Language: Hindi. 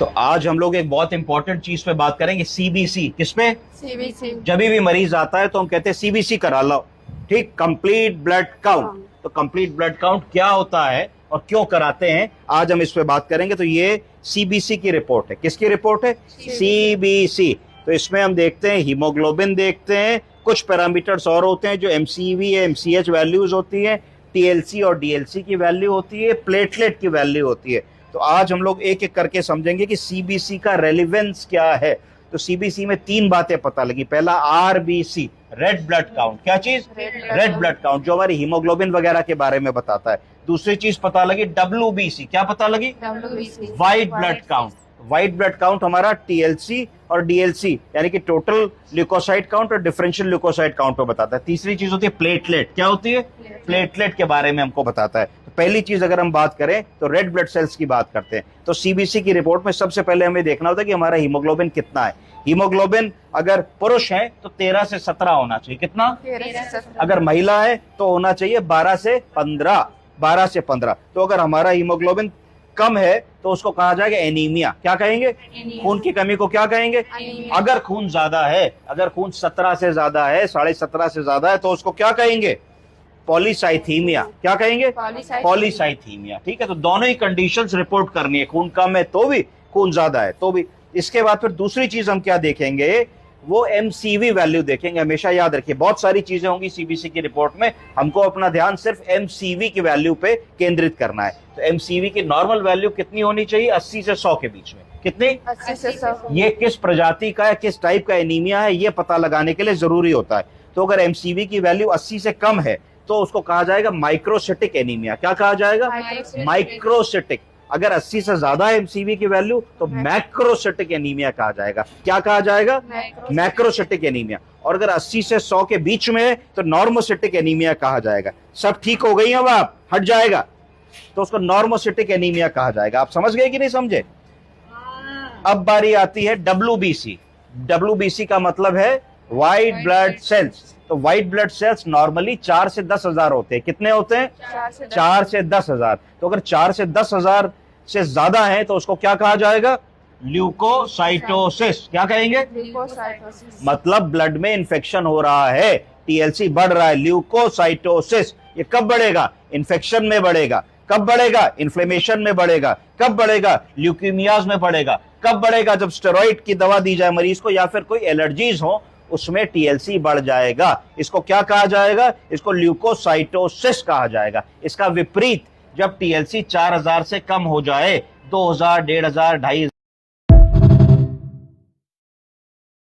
तो आज हम लोग एक बहुत इंपॉर्टेंट चीज पे बात करेंगे, सीबीसी। किस पे? सीबीसी। जब भी मरीज आता है तो हम कहते हैं सीबीसी करा लो, ठीक, कंप्लीट ब्लड काउंट। तो कंप्लीट ब्लड काउंट क्या होता है और क्यों कराते हैं, आज हम इस पे बात करेंगे। तो ये सीबीसी की रिपोर्ट है। किसकी रिपोर्ट है? सीबीसी। तो इसमें हम देखते हैं हीमोग्लोबिन, देखते हैं कुछ पैरामीटर्स और होते हैं जो एमसीवी है, एमसीएच वैल्यूज होती है, टीएलसी और डीएलसी की वैल्यू होती है, प्लेटलेट की वैल्यू होती है। तो आज हम लोग एक एक करके समझेंगे कि सीबीसी का रेलिवेंस क्या है। तो सीबीसी में तीन बातें पता लगी। पहला आरबीसी, रेड ब्लड काउंट। क्या चीज? रेड ब्लड काउंट, जो हमारी हीमोग्लोबिन वगैरह के बारे में बताता है। दूसरी चीज पता लगी डब्ल्यूबीसी। क्या पता लगी? WBC, white blood count. White blood count हमारा टीएलसी और डीएलसी यानी कि टोटल ल्यूकोसाइट काउंट और डिफरेंशियल ल्यूकोसाइट काउंट पे बताता है। तीसरी चीज होती है प्लेटलेट। क्या होती है? प्लेटलेट के बारे में हमको बताता है। तो पहली चीज अगर हम बात करें तो रेड ब्लड सेल्स की बात करते हैं। तो सीबीसी की रिपोर्ट में सबसे पहले हमें देखना होता है कि हमारा हीमोग्लोबिन कितना है। हीमोग्लोबिन अगर पुरुष है तो 13 से 17 होना चाहिए। कितना? 13 से 17। अगर महिला है तो होना चाहिए 12 से 15। 12 से 15। तो अगर हमारा हीमोग्लोबिन कम है तो उसको कहा जाएगा एनीमिया। क्या कहेंगे? खून की कमी को क्या कहेंगे? अगर खून ज्यादा है, अगर खून 17 से ज्यादा है, 17.5 से ज्यादा है, तो उसको क्या कहेंगे? पॉलीसाइथीमिया। क्या कहेंगे? पॉलीसाइथीमिया। ठीक है, तो दोनों ही कंडीशंस रिपोर्ट करनी है। खून कम है तो भी, खून ज्यादा है तो भी। इसके बाद फिर दूसरी चीज हम क्या देखेंगे, वो एमसीवी वैल्यू देखेंगे। हमेशा याद रखिए, बहुत सारी चीजें होंगी सीबीसी की रिपोर्ट में, हमको अपना ध्यान सिर्फ एमसीवी की वैल्यू पे केंद्रित करना है। तो एमसीवी की नॉर्मल वैल्यू कितनी होनी चाहिए? 80 से 100 के बीच में। कितनी? 80 से 100। ये किस प्रजाति का है, किस टाइप का एनीमिया है, ये पता लगाने के लिए जरूरी होता है। तो अगर एमसीवी की वैल्यू 80 से कम है तो उसको कहा जाएगा माइक्रोसिटिक एनीमिया। क्या कहा जाएगा? माइक्रोसिटिक। अगर 80 से ज्यादा है एमसीवी की वैल्यू तो मैक्रोसिटिक एनीमिया कहा जाएगा। क्या कहा जाएगा? Macrocytic anaemia. और अगर 80 से 100 के बीच में है तो नॉर्मोसिटिक एनीमिया कहा जाएगा। सब ठीक हो गई? अब आप हट जाएगा तो उसको नॉर्मोसिटिक एनीमिया कहा जाएगा। आप समझ गए कि नहीं समझे? अब बारी आती है डब्ल्यूबीसी। डब्ल्यूबीसी का मतलब है व्हाइट ब्लड सेल्स। तो व्हाइट ब्लड सेल्स नॉर्मली 4 से 10 हजार होते हैं। कितने होते हैं? 4 से 10 हजार। तो अगर 4 से 10 हजार से ज्यादा है तो उसको क्या कहा जाएगा? ल्यूकोसाइटोसिस। क्या कहेंगे? ल्यूकोसाइटोसिस। मतलब ब्लड में इंफेक्शन हो रहा है, टीएलसी बढ़ रहा है, ल्यूकोसाइटोसिस। ये कब बढ़ेगा? इंफेक्शन में बढ़ेगा। कब बढ़ेगा? इन्फ्लेमेशन में बढ़ेगा। कब बढ़ेगा? ल्यूकीमियाज में बढ़ेगा। कब बढ़ेगा? जब स्टेरॉइड की दवा दी जाए मरीज को या फिर कोई एलर्जीज हो, उसमें टीएलसी बढ़ जाएगा। इसको क्या कहा जाएगा? इसको ल्यूकोसाइटोसिस कहा जाएगा। इसका विपरीत, जब टीएलसी 4000 से कम हो जाए, 2000, 1500, 2500